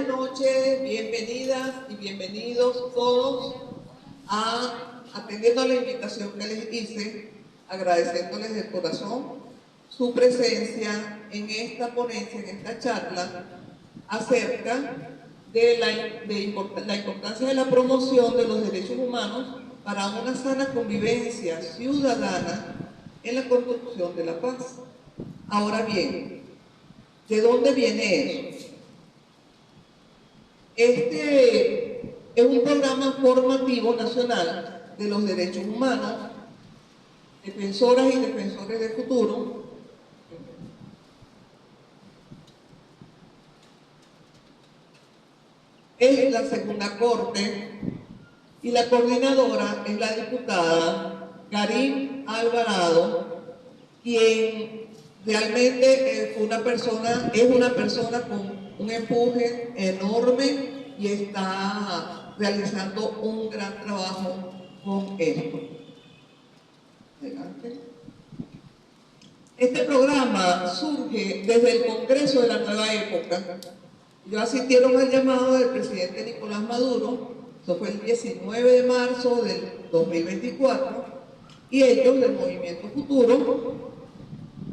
Buenas noches, bienvenidas y bienvenidos todos atendiendo a la invitación que les hice, agradeciéndoles de corazón su presencia en esta ponencia, en esta charla, acerca de la importancia de la promoción de los derechos humanos para una sana convivencia ciudadana en la construcción de la paz. Ahora bien, ¿de dónde viene eso? Este es un programa formativo nacional de los derechos humanos, defensoras y defensores del futuro, es la segunda corte y la coordinadora es la diputada Karim Alvarado, quien realmente es una persona con un empuje enorme y está realizando un gran trabajo con esto. Adelante. Este programa surge desde el Congreso de la Nueva Época. Ellos asistieron al llamado del presidente Nicolás Maduro, eso fue el 19 de marzo del 2024, y ellos del Movimiento Futuro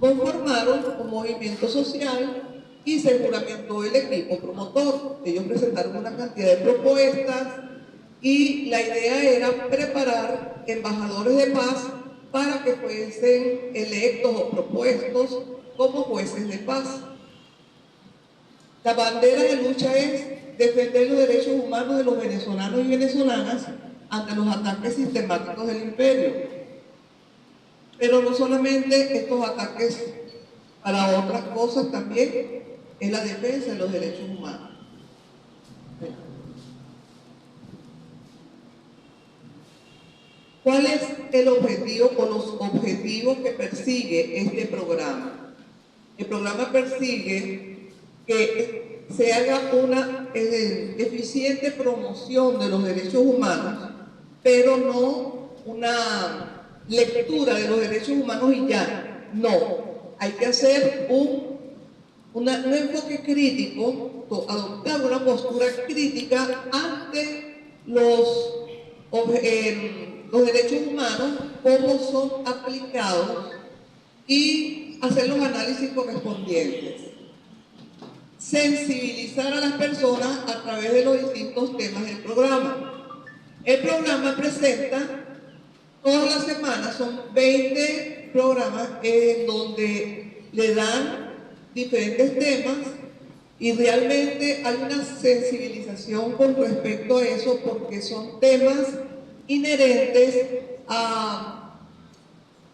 conformaron un movimiento social y se juramentó el equipo promotor. Ellos presentaron una cantidad de propuestas y la idea era preparar embajadores de paz para que fuesen electos o propuestos como jueces de paz. La bandera de lucha es defender los derechos humanos de los venezolanos y venezolanas ante los ataques sistemáticos del imperio. Pero no solamente estos ataques, para otras cosas también es la defensa de los derechos humanos. ¿Cuál es el objetivo o los objetivos que persigue este programa? El programa persigue que se haga una eficiente promoción de los derechos humanos, pero no una lectura de los derechos humanos y ya. No, hay que hacer un enfoque crítico, adoptar una postura crítica ante los derechos humanos, cómo son aplicados y hacer los análisis correspondientes. Sensibilizar a las personas a través de los distintos temas del programa. El programa presenta todas las semanas, son 20 programas en donde le dan diferentes temas y realmente hay una sensibilización con respecto a eso porque son temas inherentes a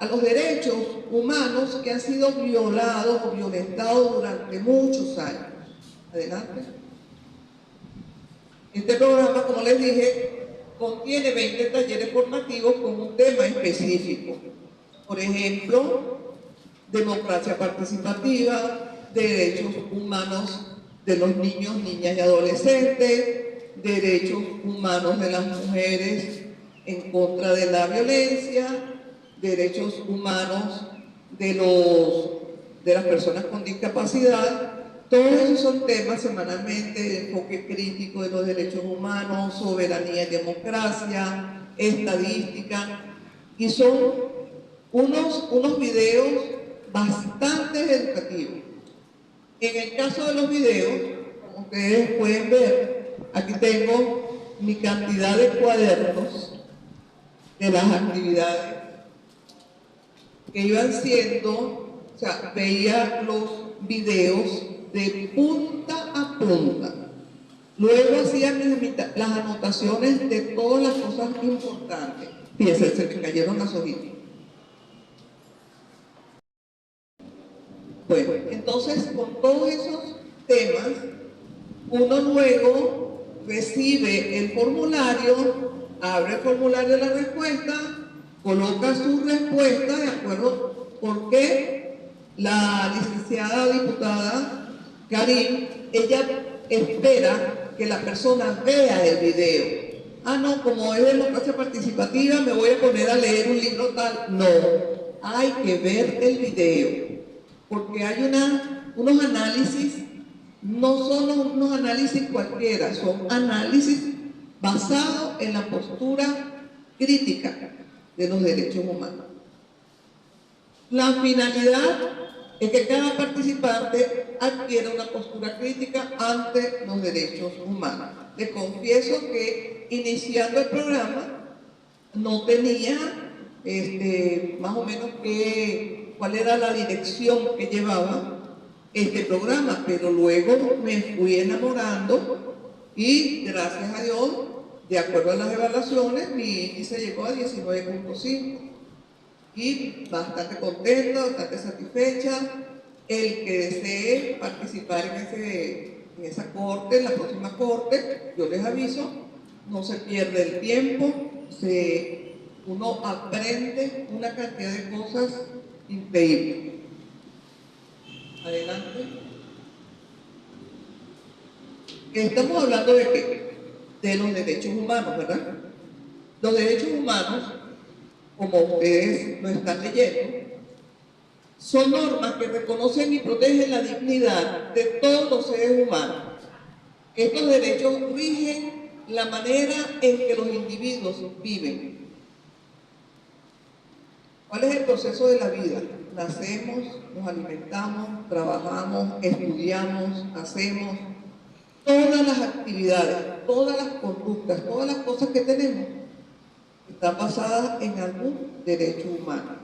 los derechos humanos que han sido violados o violentados durante muchos años. Adelante. Este programa, como les dije, contiene 20 talleres formativos con un tema específico. Por ejemplo, democracia participativa, derechos humanos de los niños, niñas y adolescentes, derechos humanos de las mujeres en contra de la violencia, derechos humanos de las personas con discapacidad. Todos esos son temas semanalmente de enfoque crítico de los derechos humanos, soberanía y democracia, estadística, y son unos videos bastante educativos. En el caso de los videos, como ustedes pueden ver, aquí tengo mi cantidad de cuadernos de las actividades que iban siendo, o sea, veía los videos de punta a punta. Luego hacía las anotaciones de todas las cosas importantes. Fíjense, se me cayeron las hojitas. Bueno, entonces con todos esos temas, uno luego recibe el formulario, abre el formulario de la respuesta, coloca su respuesta de acuerdo por qué la licenciada diputada Karim, ella espera que la persona vea el video. Ah, no, como es democracia participativa, me voy a poner a leer un libro tal. No, hay que ver el video, porque hay unos análisis no son unos análisis cualquiera, son análisis basados en la postura crítica de los derechos humanos. La finalidad es que cada participante adquiera una postura crítica ante los derechos humanos. Les confieso que iniciando el programa no tenía más o menos cuál era la dirección que llevaba este programa, pero luego me fui enamorando y gracias a Dios, de acuerdo a las evaluaciones, mi índice llegó a 19.5 y bastante contenta, bastante satisfecha. El que desee participar en esa corte, en la próxima corte, yo les aviso, no se pierde el tiempo, uno aprende una cantidad de cosas increíbles. Adelante. Estamos hablando de qué? De los derechos humanos, ¿verdad? Los derechos humanos, como ustedes lo están leyendo, son normas que reconocen y protegen la dignidad de todos los seres humanos. Estos derechos rigen la manera en que los individuos viven. ¿Cuál es el proceso de la vida? Nacemos, nos alimentamos, trabajamos, estudiamos, hacemos todas las actividades, todas las conductas, todas las cosas que tenemos están basadas en algún derecho humano.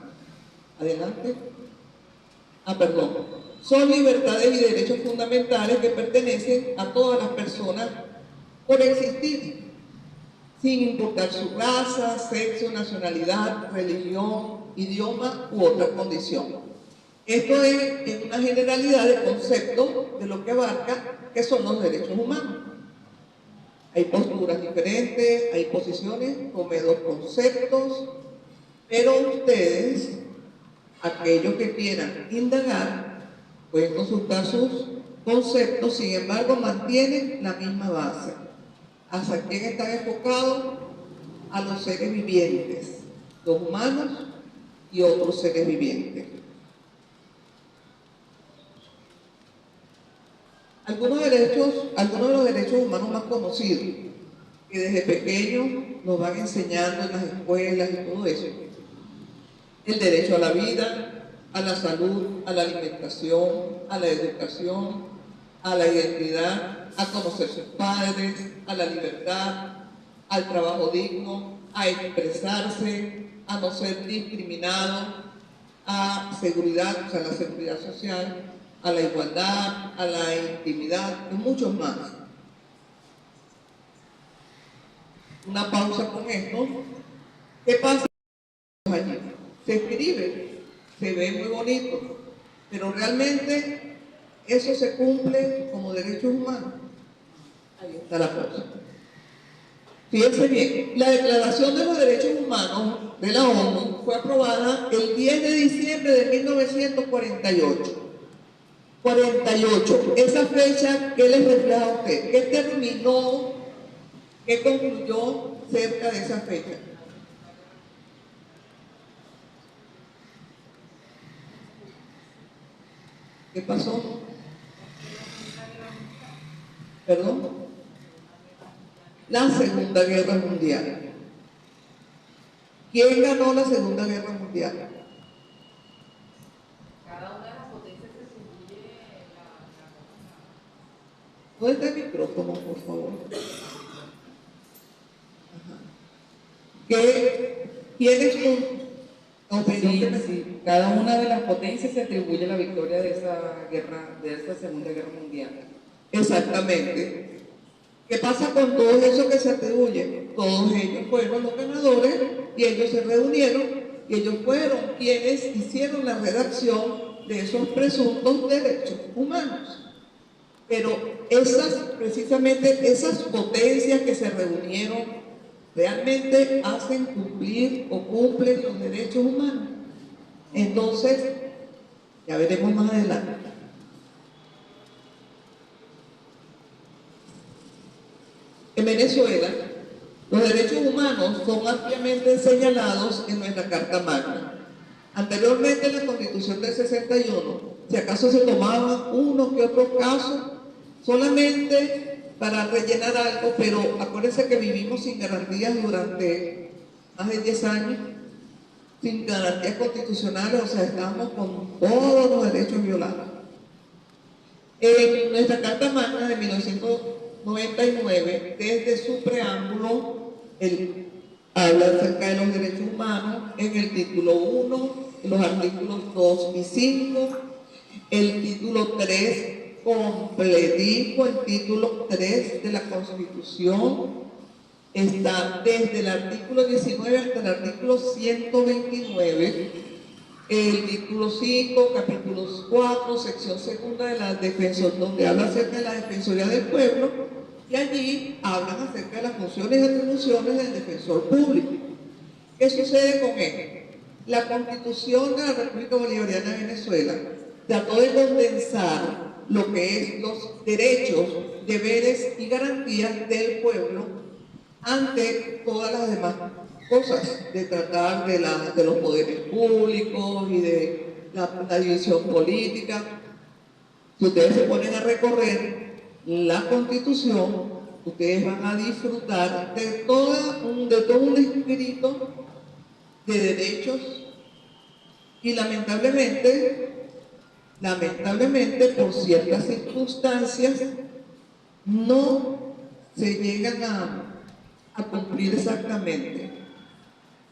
Adelante. Son libertades y derechos fundamentales que pertenecen a todas las personas por existir, sin importar su raza, sexo, nacionalidad, religión, idioma u otra condición. Esto es en una generalidad de conceptos de lo que abarca que son los derechos humanos. Hay posturas diferentes, hay posiciones, come dos conceptos, pero ustedes, aquellos que quieran indagar, pueden consultar sus conceptos, sin embargo mantienen la misma base. ¿Hacia quién están enfocados? A los seres vivientes, los humanos y otros seres vivientes. Algunos de los derechos humanos más conocidos, que desde pequeños nos van enseñando en las escuelas y todo eso. El derecho a la vida, a la salud, a la alimentación, a la educación, a la identidad, a conocer sus padres, a la libertad, al trabajo digno, a expresarse, a no ser discriminado, a seguridad, o sea, la seguridad social, a la igualdad, a la intimidad y muchos más. Una pausa con esto. ¿Qué pasa allí? Se escribe, se ve muy bonito, pero realmente eso se cumple como derechos humanos. Ahí está la cosa. Fíjense bien, la Declaración de los Derechos Humanos de la ONU fue aprobada el 10 de diciembre de 1948. 48, esa fecha, ¿qué les refleja a usted? ¿Qué terminó, qué concluyó cerca de esa fecha? ¿Qué pasó? ¿Perdón? La Segunda Guerra Mundial. ¿Quién ganó la Segunda Guerra Mundial? ¿Puede dar el micrófono, por favor? ¿Quiénes son? Sí. Cada una de las potencias se atribuye la victoria de esa guerra, de esa Segunda Guerra Mundial. Exactamente. ¿Qué pasa con todo eso que se atribuye? Todos ellos fueron los ganadores y ellos se reunieron y ellos fueron quienes hicieron la redacción de esos presuntos derechos humanos. Pero precisamente esas potencias que se reunieron realmente hacen cumplir o cumplen los derechos humanos. Entonces, ya veremos más adelante. En Venezuela, los derechos humanos son ampliamente señalados en nuestra Carta Magna. Anteriormente, en la Constitución del 61, si acaso se tomaban unos que otros casos solamente para rellenar algo, pero acuérdense que vivimos sin garantías durante más de 10 años, sin garantías constitucionales, o sea, estamos con todos los derechos violados. En nuestra Carta Magna de 1999, desde su preámbulo, él habla acerca de los derechos humanos en el título 1, en los artículos 2 y 5, el título 3 completico, el título 3 de la Constitución está desde el artículo 19 hasta el artículo 129, el título 5, capítulo 4, sección segunda de la Defensoría, donde habla acerca de la Defensoría del Pueblo, y allí hablan acerca de las funciones y atribuciones del defensor público. ¿Qué sucede con él? La Constitución de la República Bolivariana de Venezuela trató de condensar lo que es los derechos, deberes y garantías del pueblo ante todas las demás cosas, de tratar de los poderes públicos y de la división política. Si ustedes se ponen a recorrer la Constitución, ustedes van a disfrutar de todo un escrito de derechos y lamentablemente por ciertas circunstancias no se llegan a cumplir exactamente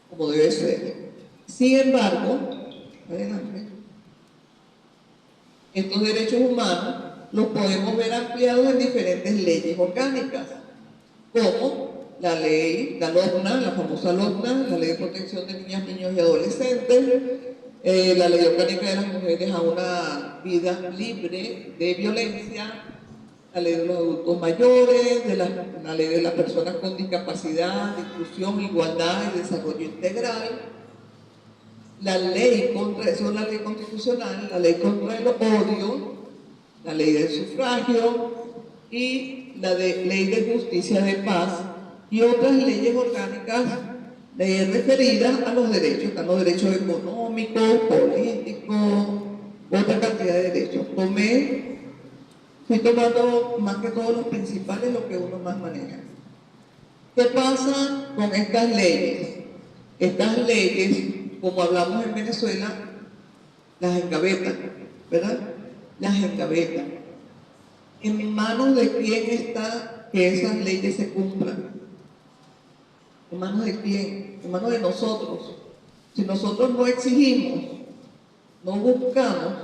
como debe ser. Sin embargo, adelante, estos derechos humanos los podemos ver ampliados en diferentes leyes orgánicas, como la ley, la LOGNA, la famosa LOGNA, la Ley de Protección de Niñas, Niños y Adolescentes, la Ley Orgánica de las Mujeres a una Vida Libre de Violencia, la Ley de los Adultos Mayores, la Ley de las Personas con Discapacidad, de Inclusión, Igualdad y Desarrollo Integral, la ley contra, eso es la ley constitucional, la ley contra el odio, la ley del sufragio y la ley de justicia de paz y otras leyes orgánicas referidas a los derechos, a los derechos económicos, políticos, otra cantidad de derechos. Fui tomando más que todos los principales, lo que uno más maneja. ¿Qué pasa con estas leyes? Estas leyes, como hablamos en Venezuela, las engavetan, ¿verdad? Las engavetan. ¿En manos de quién está que esas leyes se cumplan? ¿En manos de quién? En manos de nosotros. Si nosotros no exigimos, no buscamos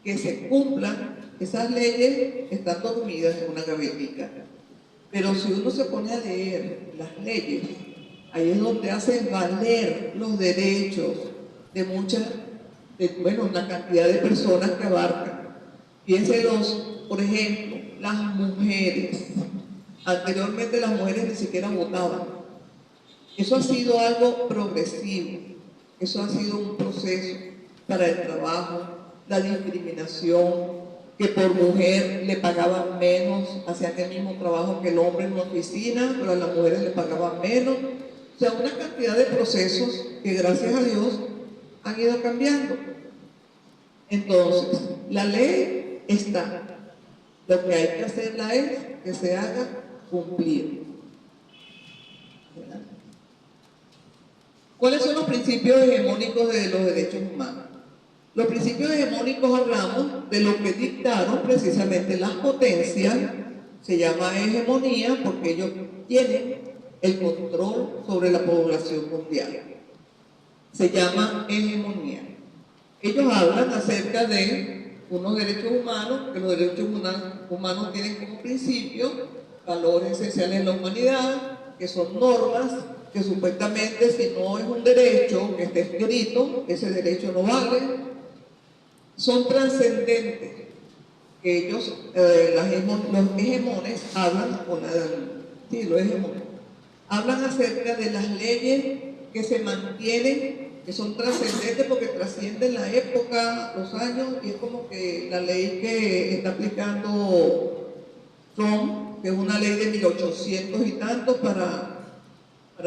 que se cumplan, esas leyes están dormidas en una gavetica. Pero si uno se pone a leer las leyes, ahí es donde hacen valer los derechos de una cantidad de personas que abarcan. Piénselos, por ejemplo, las mujeres. Anteriormente las mujeres ni siquiera votaban. Eso ha sido algo progresivo, eso ha sido un proceso para el trabajo, la discriminación, que por mujer le pagaban menos, hacían el mismo trabajo que el hombre en una oficina, pero a las mujeres le pagaban menos. O sea, una cantidad de procesos que gracias a Dios han ido cambiando. Entonces, la ley está. Lo que hay que hacerla es que se haga cumplir. ¿Verdad? ¿Cuáles son los principios hegemónicos de los derechos humanos? Los principios hegemónicos hablamos de lo que dictaron precisamente las potencias, se llama hegemonía porque ellos tienen el control sobre la población mundial. Se llama hegemonía. Ellos hablan acerca de unos derechos humanos, que los derechos humanos tienen como principio valores esenciales de la humanidad, que son normas, que supuestamente si no es un derecho que esté escrito, ese derecho no vale. Son trascendentes, que ellos, los hegemones, hablan acerca de las leyes que se mantienen, que son trascendentes porque trascienden la época, los años, y es como que la ley que está aplicando Trump, que es una ley de 1800 y tantos para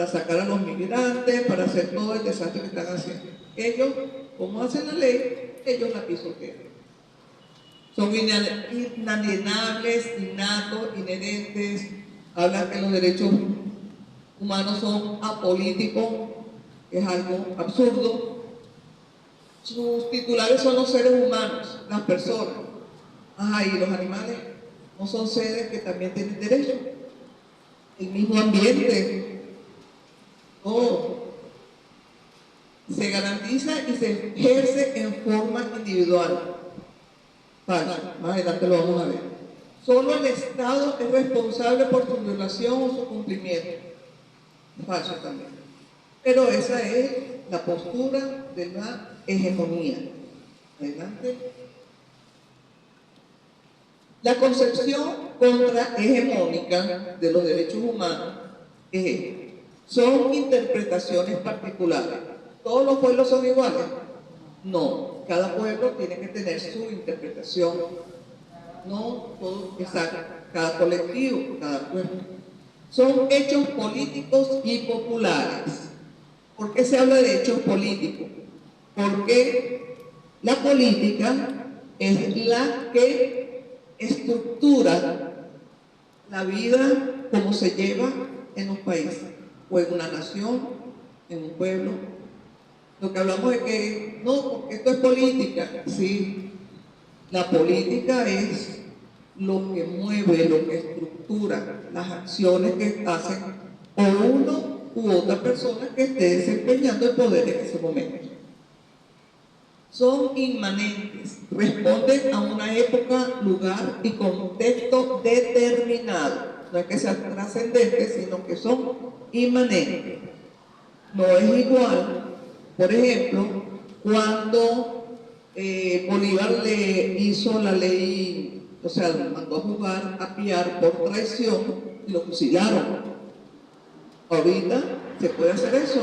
sacar a los migrantes, para hacer todo el desastre que están haciendo. Ellos, como hacen la ley, ellos la pisotean. son inalienables, innatos, inherentes, hablan que los derechos humanos son apolíticos, es algo absurdo. Sus titulares son los seres humanos, las personas. Ajá, y los animales no son seres que también tienen derechos. El mismo ambiente, todo. Se garantiza y se ejerce en forma individual. Falso, más adelante lo vamos a ver. Solo el Estado es responsable por su violación o su cumplimiento. Falso también. Pero esa es la postura de la hegemonía. Adelante. La concepción contrahegemónica de los derechos humanos son interpretaciones particulares. ¿Todos los pueblos son iguales? No, cada pueblo tiene que tener su interpretación. No todo, exacto, cada colectivo, cada pueblo. Son hechos políticos y populares. ¿Por qué se habla de hechos políticos? Porque la política es la que estructura la vida como se lleva en un país, o en una nación, en un pueblo. Lo que hablamos es que, no, porque esto es política, sí. La política es lo que mueve, lo que estructura las acciones que hacen o uno u otra persona que esté desempeñando el poder en ese momento. Son inmanentes, responden a una época, lugar y contexto determinado. No es que sean trascendentes, sino que son inmanentes. No es igual, por ejemplo, cuando Bolívar le hizo la ley, o sea, lo mandó a jugar a Piar por traición y lo fusilaron. Ahorita se puede hacer eso.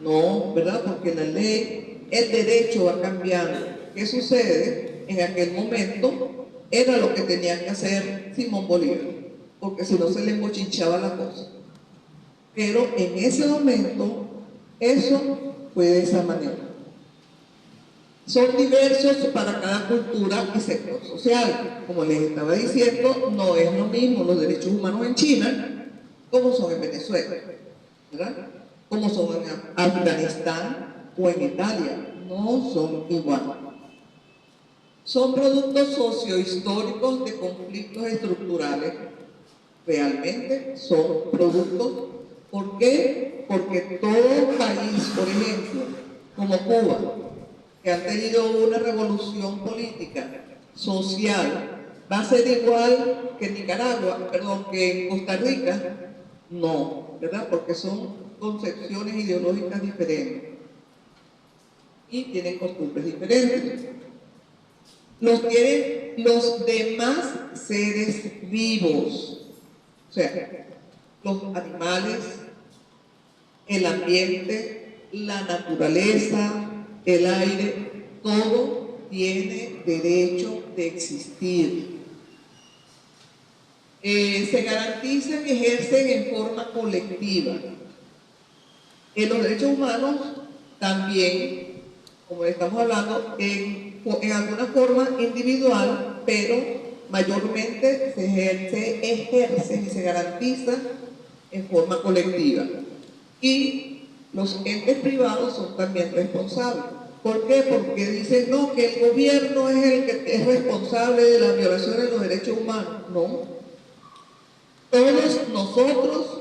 No, ¿verdad? Porque la ley, el derecho va cambiando. ¿Qué sucede? En aquel momento era lo que tenía que hacer Simón Bolívar, porque si no se le embochinchaba la cosa. Pero en ese momento, eso fue de esa manera. Son diversos para cada cultura y sector social. Como les estaba diciendo, no es lo mismo los derechos humanos en China como son en Venezuela, ¿verdad? Como son en Afganistán o en Italia. No son iguales. Son productos sociohistóricos de conflictos estructurales. Realmente son productos. ¿Por qué? Porque todo país, por ejemplo, como Cuba, que ha tenido una revolución política, social, ¿va a ser igual que Nicaragua, perdón, que Costa Rica? No, ¿verdad? Porque son concepciones ideológicas diferentes y tienen costumbres diferentes. Los tienen los demás seres vivos, o sea, los animales, el ambiente, la naturaleza, el aire, todo tiene derecho de existir. Se garantizan y ejercen en forma colectiva. Los derechos humanos también, como estamos hablando, en alguna forma individual, pero mayormente se ejercen y se garantizan en forma colectiva. Y los entes privados son también responsables. ¿Por qué? Porque dicen, no, que el gobierno es el que es responsable de las violaciones de los derechos humanos. No. Todos nosotros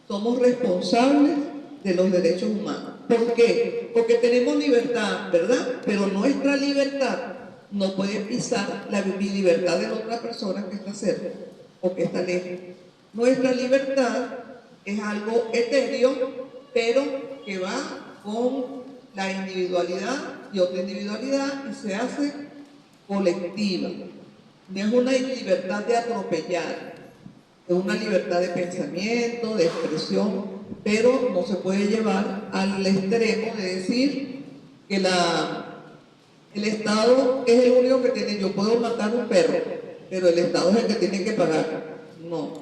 somos responsables de los derechos humanos. ¿Por qué? Porque tenemos libertad, ¿verdad? Pero nuestra libertad no puede pisar la libertad de la otra persona que está cerca o que está lejos. Nuestra libertad es algo etéreo, pero que va con la individualidad y otra individualidad y se hace colectiva. No es una libertad de atropellar, es una libertad de pensamiento, de expresión, pero no se puede llevar al extremo de decir que el Estado es el único que tiene, yo puedo matar un perro, pero el Estado es el que tiene que pagar. No,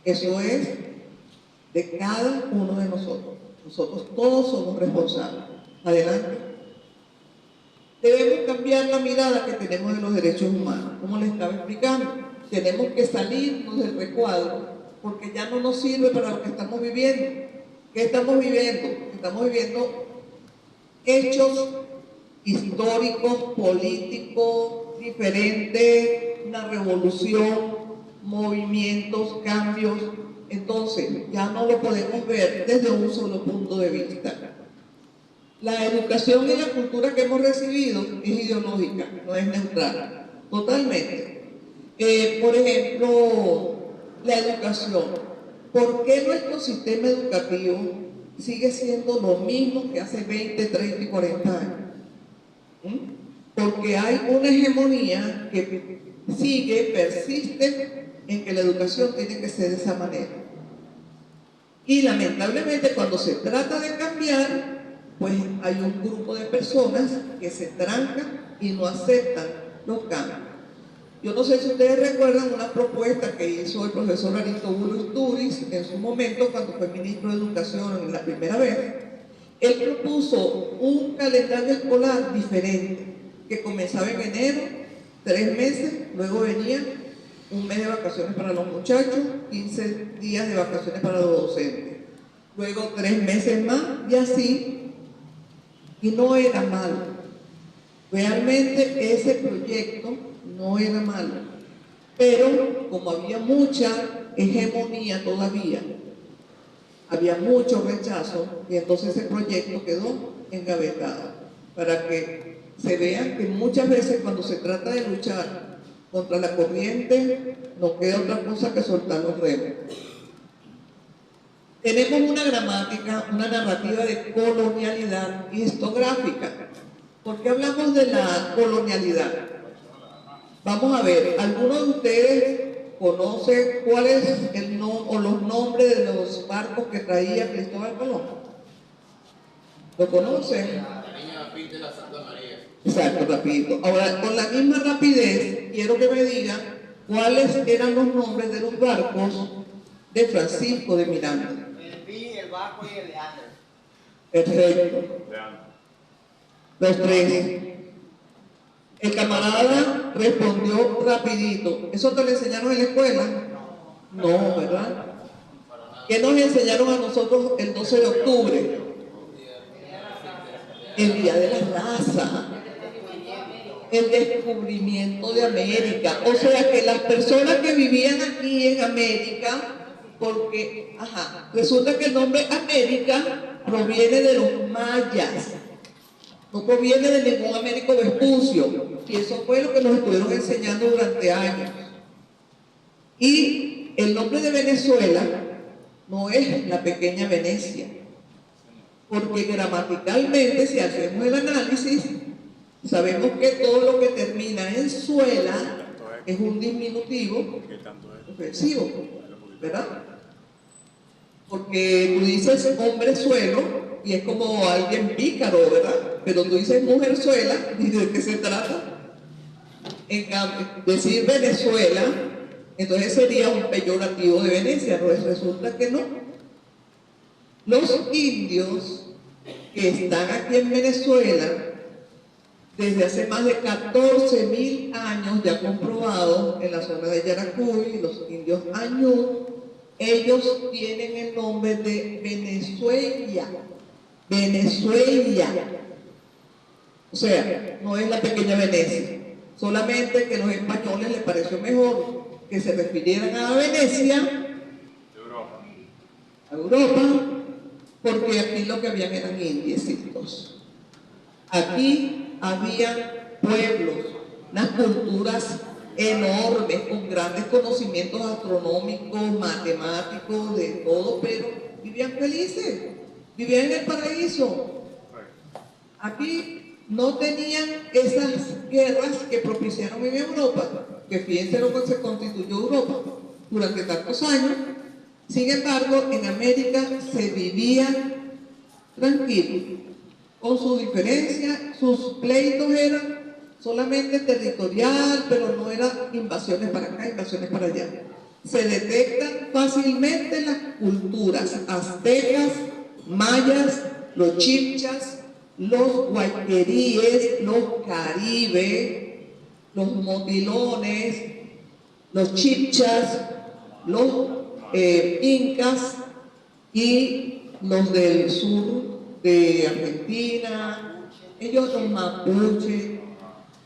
eso es de cada uno de nosotros. Nosotros todos somos responsables. Adelante. Debemos cambiar la mirada que tenemos de los derechos humanos, como les estaba explicando. Tenemos que salirnos del recuadro, porque ya no nos sirve para lo que estamos viviendo. ¿Qué estamos viviendo? Estamos viviendo hechos históricos, políticos, diferentes, una revolución, movimientos, cambios. Entonces, ya no lo podemos ver desde un solo punto de vista. La educación y la cultura que hemos recibido es ideológica, no es neutral, totalmente. Por ejemplo, la educación. ¿Por qué nuestro sistema educativo sigue siendo lo mismo que hace 20, 30 y 40 años? Porque hay una hegemonía que sigue, persiste en que la educación tiene que ser de esa manera. Y lamentablemente cuando se trata de cambiar, pues hay un grupo de personas que se trancan y no aceptan los cambios. Yo no sé si ustedes recuerdan una propuesta que hizo el profesor Aristóbulo Istúriz en su momento cuando fue ministro de Educación en la primera vez. Él propuso un calendario escolar diferente, que comenzaba en enero, 3 meses, luego venía un mes de vacaciones para los muchachos, 15 días de vacaciones para los docentes, luego 3 meses más y así, y no era malo. Realmente ese proyecto no era malo, pero como había mucha hegemonía todavía, había mucho rechazo y entonces ese proyecto quedó engavetado, para que se vean que muchas veces cuando se trata de luchar contra la corriente no queda otra cosa que soltar los remos. Tenemos una gramática, una narrativa de colonialidad historiográfica. ¿Por qué hablamos de la colonialidad? Vamos a ver, ¿alguno de ustedes conoce cuál es el o los nombres de los barcos que traía Cristóbal Colón? ¿Lo conocen? La niña Pinta de la Santa María. Exacto, rapidito. Ahora, con la misma rapidez, quiero que me digan cuáles eran los nombres de los barcos de Francisco de Miranda. El Pi, el Baco y el Leandro. Perfecto. Los tres. El camarada respondió rapidito. ¿Eso te lo enseñaron en la escuela? No, ¿verdad? ¿Qué nos enseñaron a nosotros el 12 de octubre? El Día de la Raza. El descubrimiento de América. O sea que las personas que vivían aquí en América, porque, resulta que el nombre América proviene de los mayas. No proviene de ningún Américo Vespucio, y eso fue lo que nos estuvieron enseñando durante años. Y el nombre de Venezuela no es la pequeña Venecia, porque gramaticalmente, si hacemos el análisis, sabemos que todo lo que termina en suela es un diminutivo ofensivo, ¿verdad? Porque tú dices hombre suelo y es como alguien pícaro, ¿verdad? Pero tú dices mujerzuela, ¿y de qué se trata? En cambio, decir Venezuela, entonces sería un peyorativo de Venecia, pero resulta que no. Los indios que están aquí en Venezuela, desde hace más de 14.000 años, ya comprobado, en la zona de Yaracuy, los indios Añú, ellos tienen el nombre de Venezuela. Venezuela. O sea, no es la pequeña Venecia. Solamente que a los españoles les pareció mejor que se refirieran a Venecia, a Europa, porque aquí lo que habían eran indiecitos. Aquí había pueblos, unas culturas enormes, con grandes conocimientos astronómicos, matemáticos, de todo, pero vivían felices, vivían en el paraíso. Aquí no tenían esas guerras que propiciaron en Europa, que fíjense lo que se constituyó Europa durante tantos años. Sin embargo, en América se vivía tranquilo, con sus diferencias. Sus pleitos eran solamente territorial, pero no eran invasiones para acá, invasiones para allá. Se detectan fácilmente las culturas aztecas, mayas, los chibchas, los guayqueríes, los caribes, los motilones, los chipchas, los incas y los del sur de Argentina, ellos los mapuches.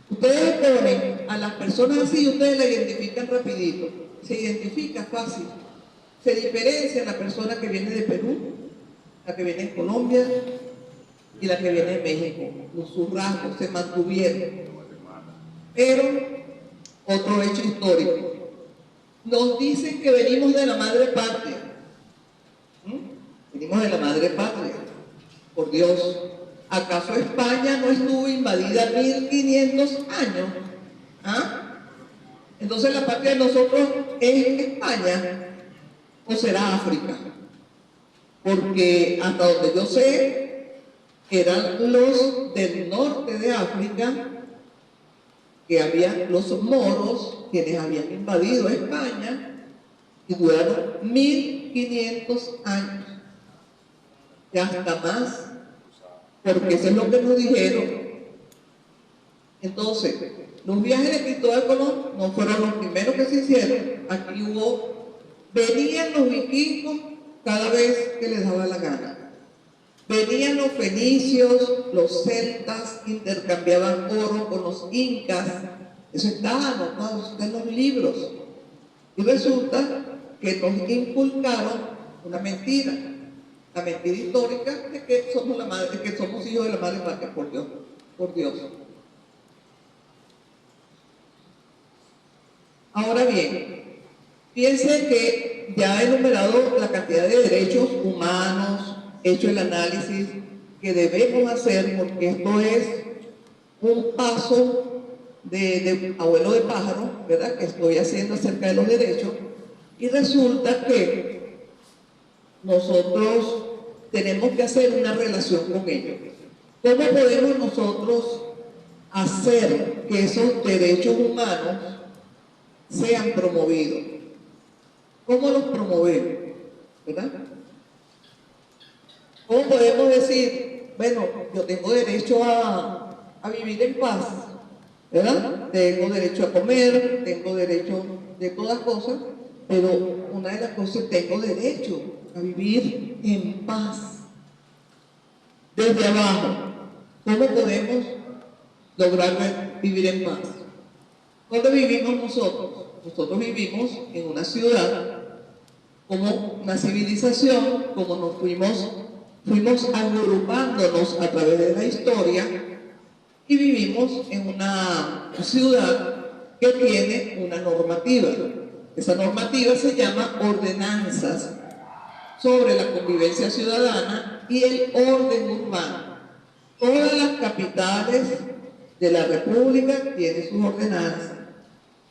Ustedes ponen a las personas así, ustedes la identifican rapidito, se identifica fácil, se diferencia la persona que viene de Perú, la que viene de Colombia y la que viene de México. Sus rasgos se mantuvieron. Pero, otro hecho histórico, nos dicen que venimos de la madre patria. Venimos de la madre patria, por Dios. ¿Acaso España no estuvo invadida 1500 años? ¿Ah? Entonces la patria de nosotros es España o será África, porque hasta donde yo sé eran los del norte de África, que habían los moros quienes habían invadido España y duraron 1500 años, y hasta más, porque eso es lo que nos dijeron. Entonces, los viajes de Cristóbal Colón no fueron los primeros que se hicieron. Aquí venían los vikingos cada vez que les daba la gana. Venían los fenicios, los celtas, intercambiaban oro con los incas. Eso está anotado en los libros. Y resulta que nos inculcaron una mentira. La mentira histórica de que somos hijos de la madre patria, por Dios, por Dios. Ahora bien, piensen que ya he enumerado la cantidad de derechos humanos, hecho el análisis que debemos hacer, porque esto es un paso de abuelo de pájaro, ¿verdad?, que estoy haciendo acerca de los derechos, y resulta que nosotros tenemos que hacer una relación con ellos. ¿Cómo podemos nosotros hacer que esos derechos humanos sean promovidos? ¿Cómo los promovemos? ¿Verdad? ¿Cómo podemos decir, bueno, yo tengo derecho a vivir en paz, ¿verdad? Tengo derecho a comer, tengo derecho de todas cosas, pero una de las cosas, tengo derecho a vivir en paz. Desde abajo, ¿cómo podemos lograr vivir en paz? ¿Dónde vivimos nosotros? Nosotros vivimos en una ciudad, como una civilización, como nos fuimos agrupándonos a través de la historia, y vivimos en una ciudad que tiene una normativa. Esa normativa se llama ordenanzas sobre la convivencia ciudadana y el orden urbano. Todas las capitales de la República tienen sus ordenanzas.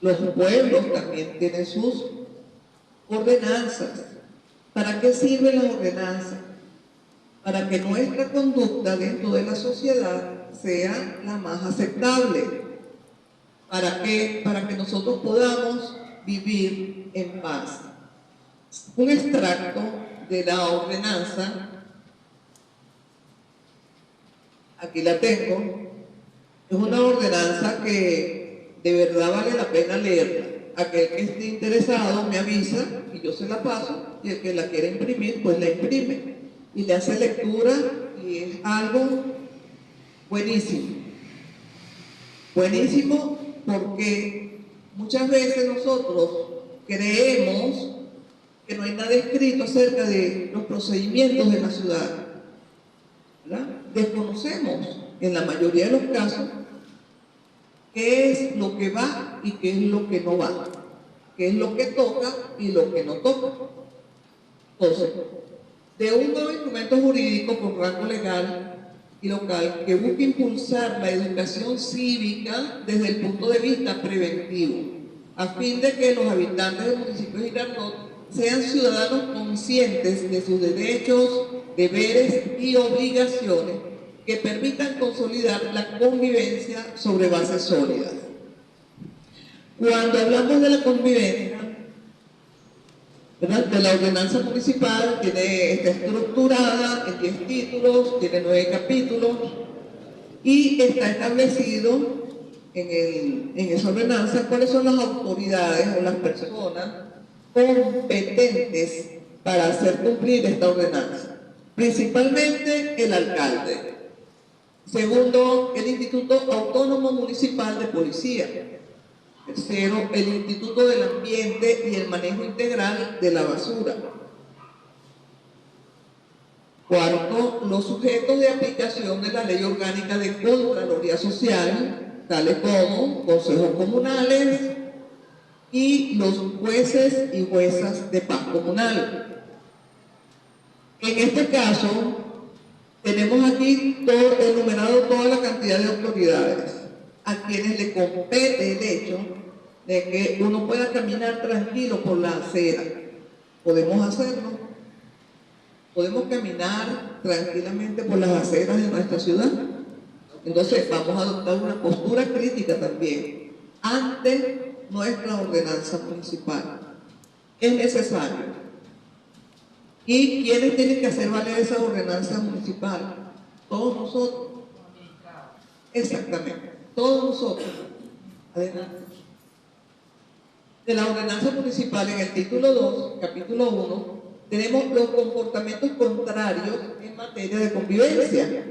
Los pueblos también tienen sus ordenanzas. ¿Para qué sirven las ordenanzas? Para que nuestra conducta dentro de la sociedad sea la más aceptable. ¿Para qué? Para que nosotros podamos vivir en paz. Un extracto de la ordenanza, aquí la tengo, es una ordenanza que de verdad vale la pena leerla. Aquel que esté interesado me avisa y yo se la paso, y el que la quiera imprimir, pues la imprime y le hace lectura, y es algo buenísimo. Buenísimo, porque muchas veces nosotros creemos que no hay nada escrito acerca de los procedimientos de la ciudad, ¿verdad? Desconocemos en la mayoría de los casos qué es lo que va y qué es lo que no va, qué es lo que toca y lo que no toca. Entonces, de un nuevo instrumento jurídico con rango legal y local que busque impulsar la educación cívica desde el punto de vista preventivo, a fin de que los habitantes del municipio de Girardot sean ciudadanos conscientes de sus derechos, deberes y obligaciones que permitan consolidar la convivencia sobre bases sólidas. Cuando hablamos de la convivencia, ¿verdad? De la ordenanza municipal está estructurada en 10 títulos, tiene 9 capítulos y está establecido en esa ordenanza cuáles son las autoridades o las personas competentes para hacer cumplir esta ordenanza. Principalmente el alcalde. Segundo, el Instituto Autónomo Municipal de Policía. Tercero, el Instituto del Ambiente y el Manejo Integral de la Basura. Cuarto, los sujetos de aplicación de la Ley Orgánica de Contraloría Social, tales como consejos comunales y los jueces y juezas de paz comunal. En este caso, tenemos aquí enumerado toda la cantidad de autoridades a quienes le compete el hecho de que uno pueda caminar tranquilo por la acera. Podemos hacerlo. Podemos caminar tranquilamente por las aceras de nuestra ciudad. Entonces vamos a adoptar una postura crítica también ante nuestra ordenanza municipal. Es necesario. ¿Y quiénes tienen que hacer valer esa ordenanza municipal? Todos nosotros. Exactamente, todos nosotros. Adelante. De la ordenanza municipal, en el título 2, capítulo 1, tenemos los comportamientos contrarios en materia de convivencia.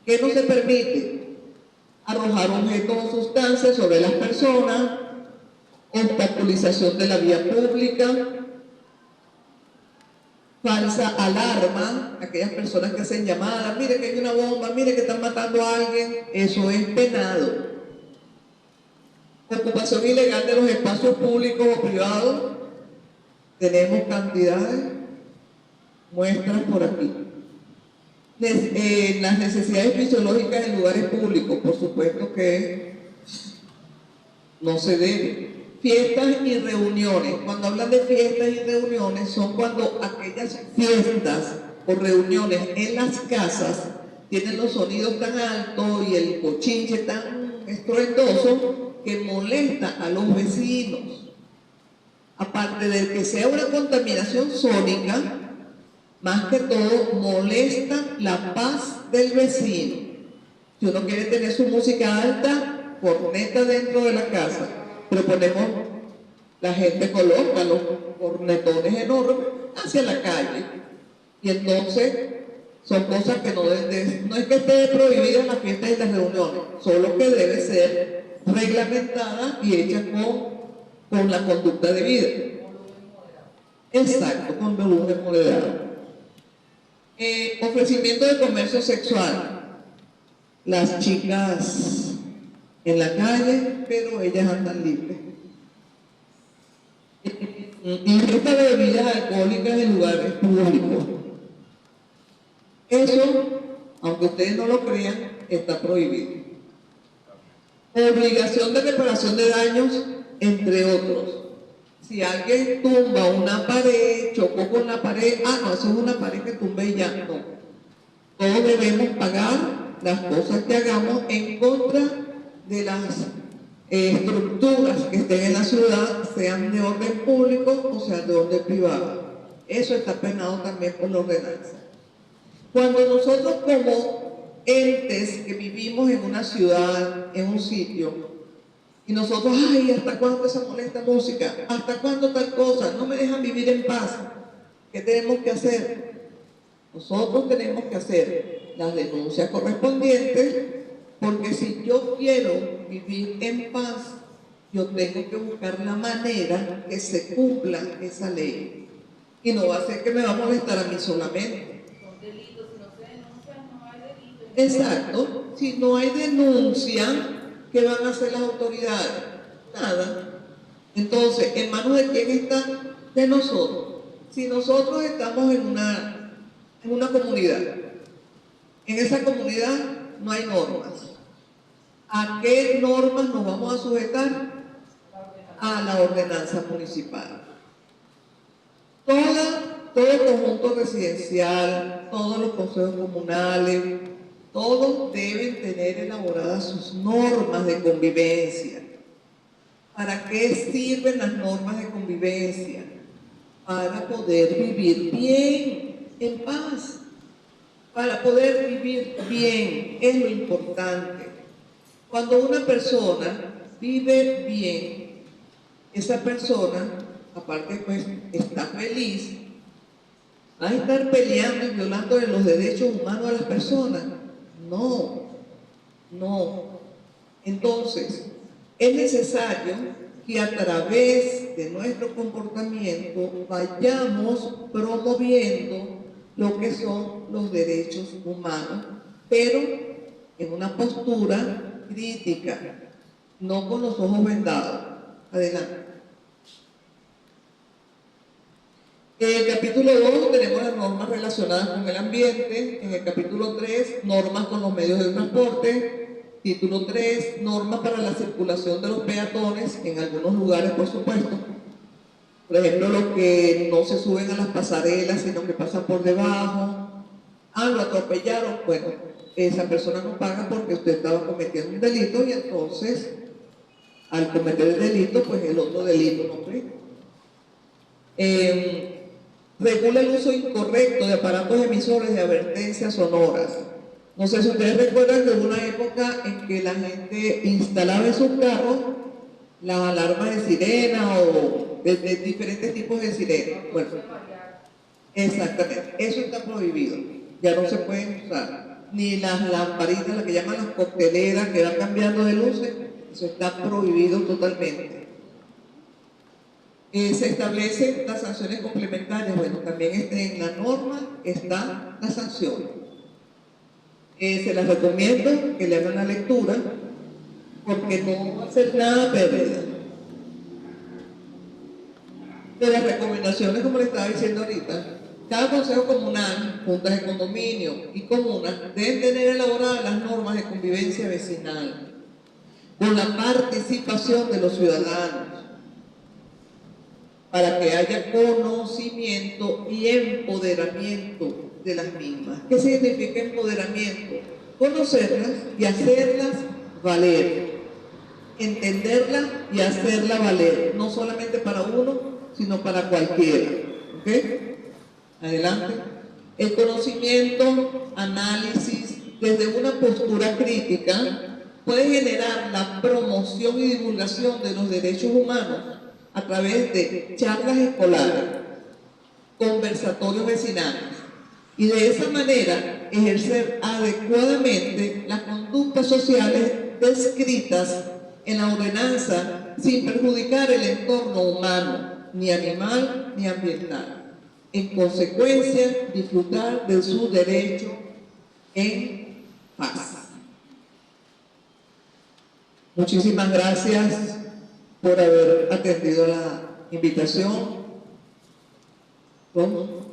¿Qué no se permite? Arrojar objetos o sustancias sobre las personas, obstaculización de la vía pública, falsa alarma, aquellas personas que hacen llamadas, mire que hay una bomba, mire que están matando a alguien, eso es penado. Ocupación ilegal de los espacios públicos o privados, tenemos cantidades, muestras por aquí. Las necesidades fisiológicas en lugares públicos, por supuesto que no se debe. Fiestas y reuniones. Cuando hablan de fiestas y reuniones, son cuando aquellas fiestas o reuniones en las casas tienen los sonidos tan altos y el cochinche tan estruendoso que molesta a los vecinos. Aparte de que sea una contaminación sónica, más que todo molesta la paz del vecino. Si uno quiere tener su música alta, corneta dentro de la casa, pero la gente coloca los cornetones enormes hacia la calle, y entonces son cosas que no es que esté prohibida las fiestas y las reuniones, solo que debe ser reglamentada y hecha con la conducta debida. Exacto, con volumen moderado. Ofrecimiento de comercio sexual. Las chicas en la calle, pero ellas andan libres. Ingesta de bebidas alcohólicas en lugares públicos. Eso, aunque ustedes no lo crean, está prohibido. Obligación de reparación de daños, entre otros. Si alguien tumba una pared, chocó con la pared, no, eso es una pared que tumbe y ya, no. Todos debemos pagar las cosas que hagamos en contra de las estructuras que estén en la ciudad, sean de orden público o sean de orden privado. Eso está penado también por la ordenanza. Cuando nosotros como entes que vivimos en una ciudad, en un sitio, y nosotros, ¿hasta cuándo esa molesta música? ¿Hasta cuándo tal cosa? No me dejan vivir en paz. ¿Qué tenemos que hacer? Nosotros tenemos que hacer las denuncias correspondientes, porque si yo quiero vivir en paz, yo tengo que buscar la manera que se cumpla esa ley. Y no va a ser que me va a molestar a mí solamente. Son delitos, si no se denuncian, no hay delito. Exacto. Si no hay denuncia, ¿qué van a hacer las autoridades? Nada. Entonces, ¿en manos de quién está? De nosotros. Si nosotros estamos en una comunidad, en esa comunidad no hay normas. ¿A qué normas nos vamos a sujetar? A la ordenanza municipal. Todo el conjunto residencial, todos los consejos comunales, todos deben tener elaboradas sus normas de convivencia. ¿Para qué sirven las normas de convivencia? para poder vivir bien, en paz. Para poder vivir bien es lo importante. Cuando una persona vive bien, esa persona, aparte pues, está feliz, va a estar peleando y violando los derechos humanos a las personas. No, no. Entonces, es necesario que a través de nuestro comportamiento vayamos promoviendo lo que son los derechos humanos, pero en una postura crítica, no con los ojos vendados. Adelante. En el capítulo 2 tenemos las normas relacionadas con el ambiente. En el capítulo 3, normas con los medios de transporte. Título 3, normas para la circulación de los peatones, en algunos lugares, por supuesto. Por ejemplo, los que no se suben a las pasarelas, sino que pasan por debajo. Lo atropellaron. Bueno, esa persona no paga porque usted estaba cometiendo un delito y entonces, al cometer el delito, pues el otro delito no aplica. Regula el uso incorrecto de aparatos emisores de advertencias sonoras. No sé si ustedes recuerdan que hubo una época en que la gente instalaba en sus carros las alarmas de sirena o de diferentes tipos de sirena. Bueno, exactamente, eso está prohibido, ya no se pueden usar. Ni las lamparitas, las que llaman las cocteleras, que van cambiando de luces, eso está prohibido totalmente. Se establecen las sanciones complementarias. Bueno, también en la norma está la sanción. Se las recomiendo que le hagan la lectura porque no va a ser nada pérdida. De las recomendaciones, como le estaba diciendo ahorita, cada consejo comunal, juntas de condominio y comunas deben tener elaboradas las normas de convivencia vecinal con la participación de los ciudadanos, para que haya conocimiento y empoderamiento de las mismas. ¿Qué significa empoderamiento? Conocerlas y hacerlas valer. Entenderlas y hacerlas valer. No solamente para uno, sino para cualquiera. ¿Ok? Adelante. El conocimiento, análisis, desde una postura crítica, puede generar la promoción y divulgación de los derechos humanos a través de charlas escolares, conversatorios vecinales, y de esa manera ejercer adecuadamente las conductas sociales descritas en la ordenanza sin perjudicar el entorno humano, ni animal ni ambiental. En consecuencia, disfrutar de su derecho en paz. Muchísimas gracias por haber atendido la invitación. ¿Cómo?